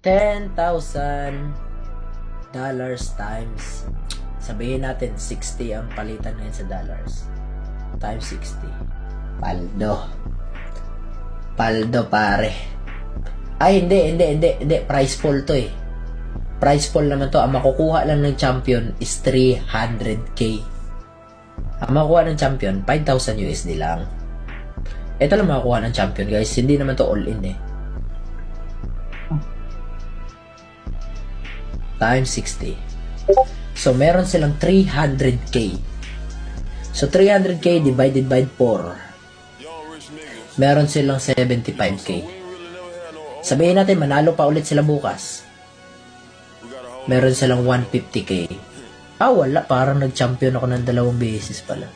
$10,000 times, sabihin natin 60 ang palitan ngayon sa dollars, times 60. Paldo pare. Ay hindi, price pool to eh. Price pool naman to. Ang makukuha lang ng champion is 300k. Ang makukuha ng champion 5,000 USD lang. Ito lang makukuha ng champion, guys. Hindi naman to all in eh. Times 60. So meron silang 300k. So 300k divided by 4, meron silang 75k. Sabihin natin manalo pa ulit sila bukas, meron silang 150k. Wala, parang nag-champion ako ng 2 beses pala.